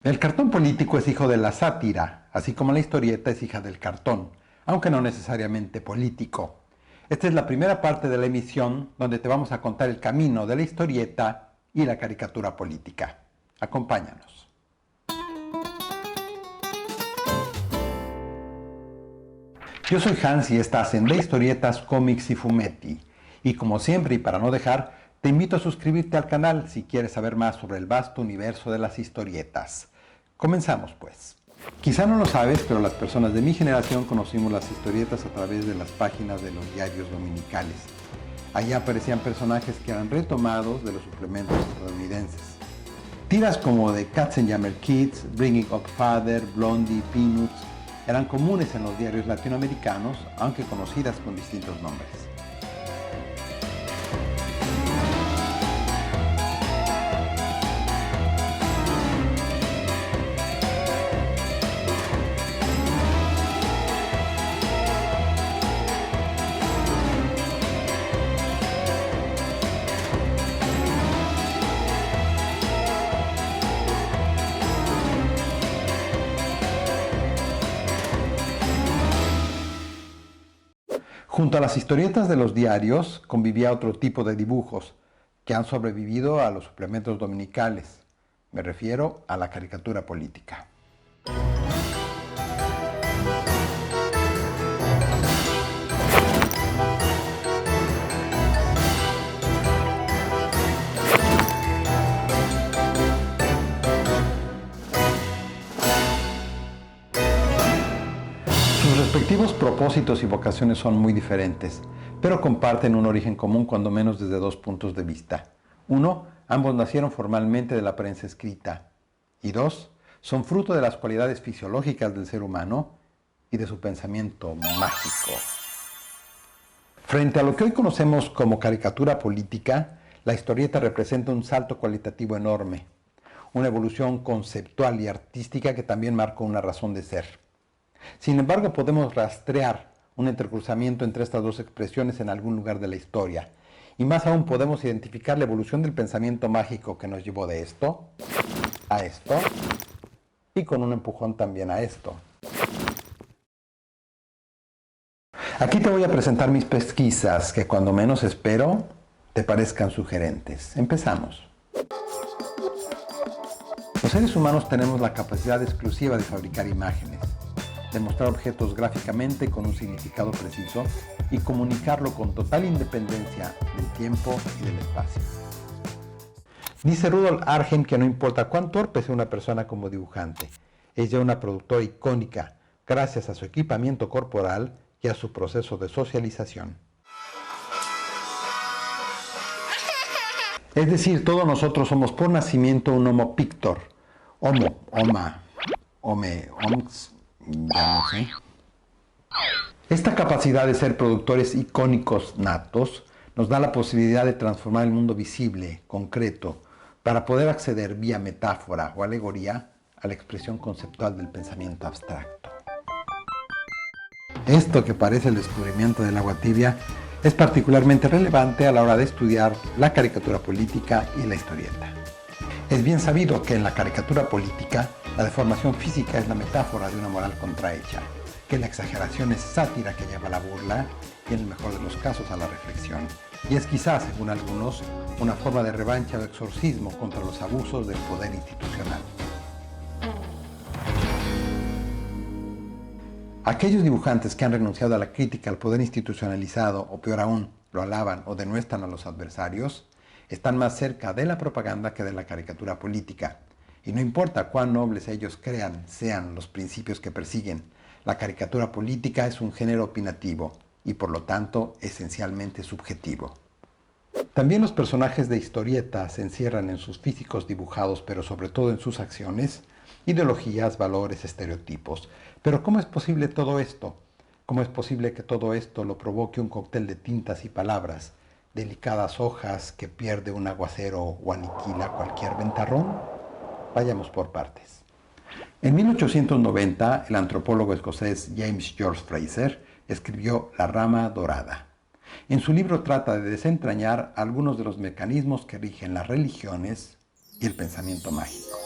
El cartón político es hijo de la sátira, así como la historieta es hija del cartón, aunque no necesariamente político. Esta es la primera parte de la emisión donde te vamos a contar el camino de la historieta y la caricatura política. Acompáñanos. Yo soy Hans y estás en De Historietas, Cómics y Fumetti. Y como siempre y para no dejar, te invito a suscribirte al canal si quieres saber más sobre el vasto universo de las historietas. Comenzamos pues. Quizá no lo sabes, pero las personas de mi generación conocimos las historietas a través de las páginas de los diarios dominicales. Allí aparecían personajes que eran retomados de los suplementos estadounidenses. Tiras como The Katzenjammer Kids, Bringing Up Father, Blondie, Peanuts, eran comunes en los diarios latinoamericanos, aunque conocidas con distintos nombres. Junto a las historietas de los diarios convivía otro tipo de dibujos que han sobrevivido a los suplementos dominicales. Me refiero a la caricatura política. Sus respectivos propósitos y vocaciones son muy diferentes, pero comparten un origen común cuando menos desde dos puntos de vista. Uno, ambos nacieron formalmente de la prensa escrita. Y dos, son fruto de las cualidades fisiológicas del ser humano y de su pensamiento mágico. Frente a lo que hoy conocemos como caricatura política, la historieta representa un salto cualitativo enorme, una evolución conceptual y artística que también marcó una razón de ser. Sin embargo, podemos rastrear un entrecruzamiento entre estas dos expresiones en algún lugar de la historia. Y más aún podemos identificar la evolución del pensamiento mágico que nos llevó de esto a esto y con un empujón también a esto. Aquí te voy a presentar mis pesquisas que cuando menos espero te parezcan sugerentes. Empezamos. Los seres humanos tenemos la capacidad exclusiva de fabricar imágenes, de mostrar objetos gráficamente con un significado preciso y comunicarlo con total independencia del tiempo y del espacio. Dice Rudolf Argem que no importa cuán torpe sea una persona como dibujante, es ya una productora icónica gracias a su equipamiento corporal y a su proceso de socialización. Es decir, todos nosotros somos por nacimiento un homo pictor, homo, homa, home, homs, ya no sé. Esta capacidad de ser productores icónicos natos nos da la posibilidad de transformar el mundo visible, concreto, para poder acceder vía metáfora o alegoría a la expresión conceptual del pensamiento abstracto. Esto que parece el descubrimiento del agua tibia es particularmente relevante a la hora de estudiar la caricatura política y la historieta. Es bien sabido que en la caricatura política la deformación física es la metáfora de una moral contrahecha, que la exageración es sátira que lleva a la burla y en el mejor de los casos a la reflexión. Y es quizás, según algunos, una forma de revancha o exorcismo contra los abusos del poder institucional. Aquellos dibujantes que han renunciado a la crítica al poder institucionalizado, o peor aún, lo alaban o denuestran a los adversarios, están más cerca de la propaganda que de la caricatura política. Y no importa cuán nobles ellos crean sean los principios que persiguen, la caricatura política es un género opinativo y por lo tanto esencialmente subjetivo. También los personajes de historietas encierran en sus físicos dibujados, pero sobre todo en sus acciones, ideologías, valores, estereotipos. Pero ¿cómo es posible todo esto? ¿Cómo es posible que todo esto lo provoque un cóctel de tintas y palabras, delicadas hojas que pierde un aguacero o aniquila cualquier ventarrón? Vayamos por partes. En 1890, el antropólogo escocés James George Frazer escribió La rama dorada. En su libro trata de desentrañar algunos de los mecanismos que rigen las religiones y el pensamiento mágico.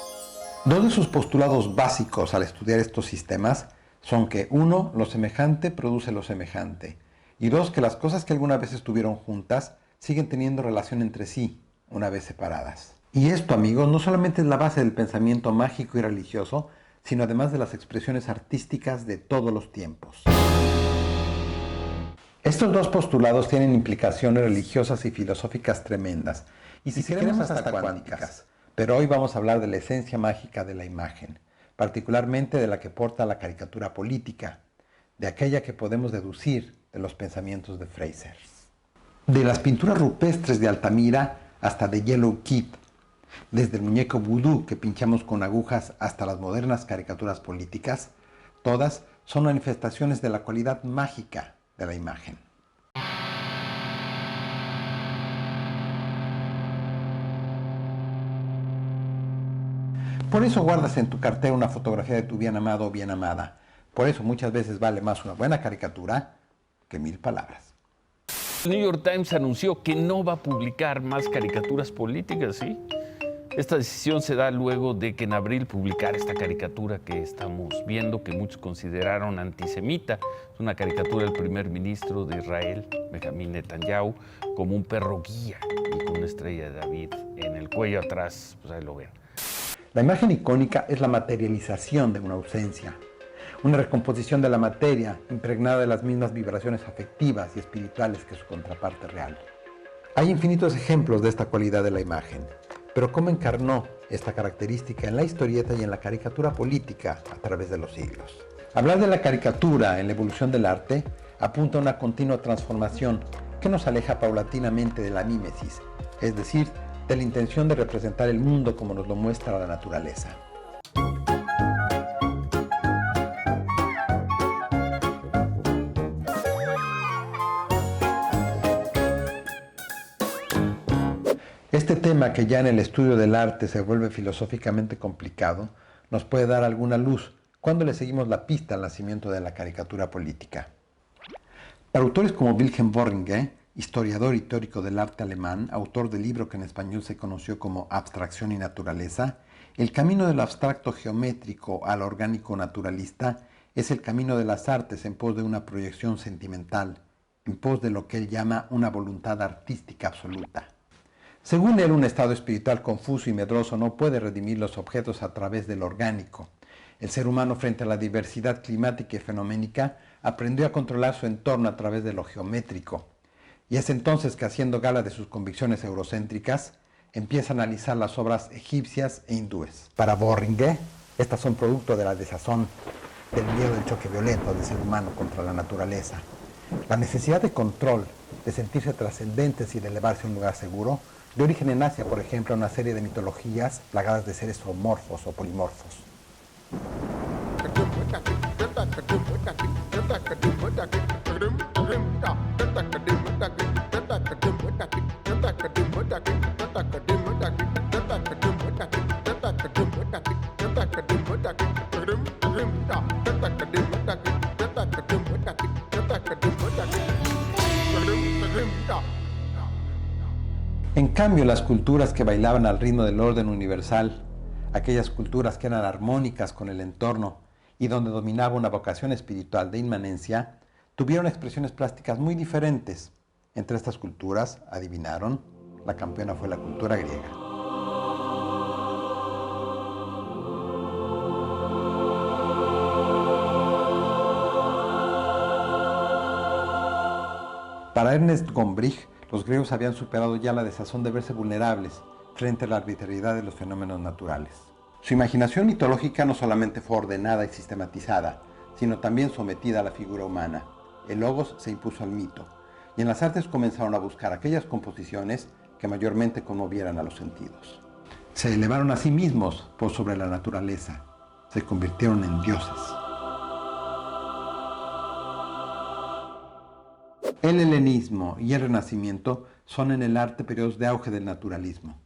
Dos de sus postulados básicos al estudiar estos sistemas son que, uno, lo semejante produce lo semejante, y dos, que las cosas que alguna vez estuvieron juntas siguen teniendo relación entre sí, una vez separadas. Y esto, amigos, no solamente es la base del pensamiento mágico y religioso, sino además de las expresiones artísticas de todos los tiempos. Estos dos postulados tienen implicaciones religiosas y filosóficas tremendas, y si queremos hasta cuánticas. Pero hoy vamos a hablar de la esencia mágica de la imagen, particularmente de la que porta la caricatura política, de aquella que podemos deducir de los pensamientos de Fraser. De las pinturas rupestres de Altamira hasta de Yellow Kid, desde el muñeco vudú que pinchamos con agujas hasta las modernas caricaturas políticas, todas son manifestaciones de la cualidad mágica de la imagen. Por eso guardas en tu cartera una fotografía de tu bien amado o bien amada. Por eso muchas veces vale más una buena caricatura que 1000 palabras. El New York Times anunció que no va a publicar más caricaturas políticas, ¿sí? Esta decisión se da luego de que en abril publicara esta caricatura que estamos viendo, que muchos consideraron antisemita. Es una caricatura del primer ministro de Israel, Benjamin Netanyahu, como un perro guía y con una estrella de David en el cuello atrás. Pues ahí lo ven. La imagen icónica es la materialización de una ausencia, una recomposición de la materia impregnada de las mismas vibraciones afectivas y espirituales que su contraparte real. Hay infinitos ejemplos de esta cualidad de la imagen, pero ¿cómo encarnó esta característica en la historieta y en la caricatura política a través de los siglos? Hablar de la caricatura en la evolución del arte apunta a una continua transformación que nos aleja paulatinamente de la mímesis, es decir, de la intención de representar el mundo como nos lo muestra la naturaleza. Este tema, que ya en el estudio del arte se vuelve filosóficamente complicado, nos puede dar alguna luz cuando le seguimos la pista al nacimiento de la caricatura política. Para autores como Wilhelm Wöhring, historiador y teórico del arte alemán, autor del libro que en español se conoció como Abstracción y Naturaleza, el camino del abstracto geométrico al orgánico naturalista es el camino de las artes en pos de una proyección sentimental, en pos de lo que él llama una voluntad artística absoluta. Según él, un estado espiritual confuso y medroso no puede redimir los objetos a través del orgánico. El ser humano, frente a la diversidad climática y fenoménica, aprendió a controlar su entorno a través de lo geométrico. Y es entonces que, haciendo gala de sus convicciones eurocéntricas, empieza a analizar las obras egipcias e hindúes. Para Wöhring, estas son producto de la desazón, del miedo del choque violento del ser humano contra la naturaleza. La necesidad de control, de sentirse trascendentes y de elevarse a un lugar seguro, de origen en Asia, por ejemplo, una serie de mitologías plagadas de seres zoomorfos o polimorfos. En cambio, las culturas que bailaban al ritmo del orden universal, aquellas culturas que eran armónicas con el entorno y donde dominaba una vocación espiritual de inmanencia, tuvieron expresiones plásticas muy diferentes. Entre estas culturas, adivinaron, la campeona fue la cultura griega. Para Ernest Gombrich, los griegos habían superado ya la desazón de verse vulnerables frente a la arbitrariedad de los fenómenos naturales. Su imaginación mitológica no solamente fue ordenada y sistematizada, sino también sometida a la figura humana. El logos se impuso al mito, y en las artes comenzaron a buscar aquellas composiciones que mayormente conmovieran a los sentidos. Se elevaron a sí mismos por sobre la naturaleza, se convirtieron en dioses. El helenismo y el renacimiento son en el arte periodos de auge del naturalismo.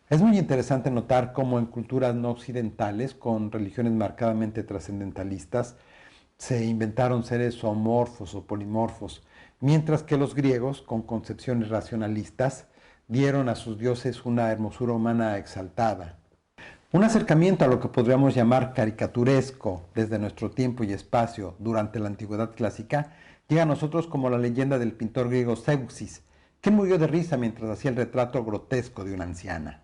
Es muy interesante notar cómo en culturas no occidentales, con religiones marcadamente trascendentalistas, se inventaron seres zoomorfos o polimorfos, mientras que los griegos, con concepciones racionalistas, dieron a sus dioses una hermosura humana exaltada. Un acercamiento a lo que podríamos llamar caricaturesco desde nuestro tiempo y espacio durante la antigüedad clásica llega a nosotros como la leyenda del pintor griego Zeuxis, que murió de risa mientras hacía el retrato grotesco de una anciana.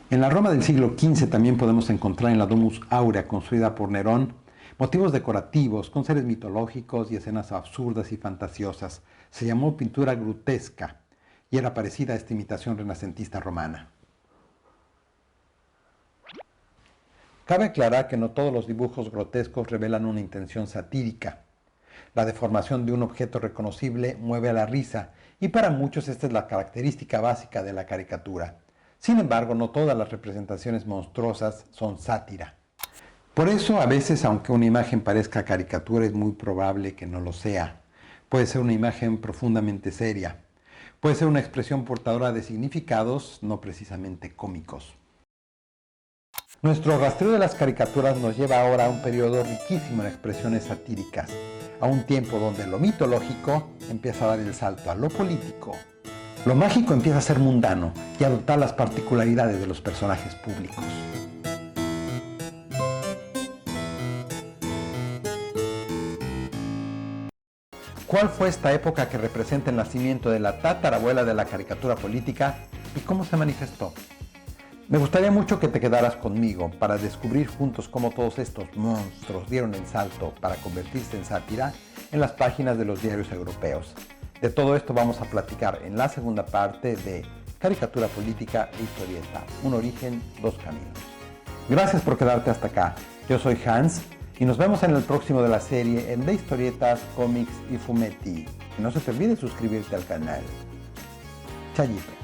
En la Roma del siglo XV también podemos encontrar en la Domus Aurea construida por Nerón motivos decorativos con seres mitológicos y escenas absurdas y fantasiosas. Se llamó pintura grotesca y era parecida a esta imitación renacentista romana. Cabe aclarar que no todos los dibujos grotescos revelan una intención satírica. La deformación de un objeto reconocible mueve a la risa y para muchos esta es la característica básica de la caricatura. Sin embargo, no todas las representaciones monstruosas son sátira. Por eso, a veces, aunque una imagen parezca caricatura, es muy probable que no lo sea. Puede ser una imagen profundamente seria. Puede ser una expresión portadora de significados no precisamente cómicos. Nuestro rastreo de las caricaturas nos lleva ahora a un periodo riquísimo en expresiones satíricas, a un tiempo donde lo mitológico empieza a dar el salto a lo político. Lo mágico empieza a ser mundano y a adoptar las particularidades de los personajes públicos. ¿Cuál fue esta época que representa el nacimiento de la tatarabuela de la caricatura política y cómo se manifestó? Me gustaría mucho que te quedaras conmigo para descubrir juntos cómo todos estos monstruos dieron el salto para convertirse en sátira en las páginas de los diarios europeos. De todo esto vamos a platicar en la segunda parte de Caricatura Política e Historieta, un origen, dos caminos. Gracias por quedarte hasta acá. Yo soy Hans y nos vemos en el próximo de la serie en de historietas, cómics y fumetti. Y no se te olvide suscribirte al canal. Chayito.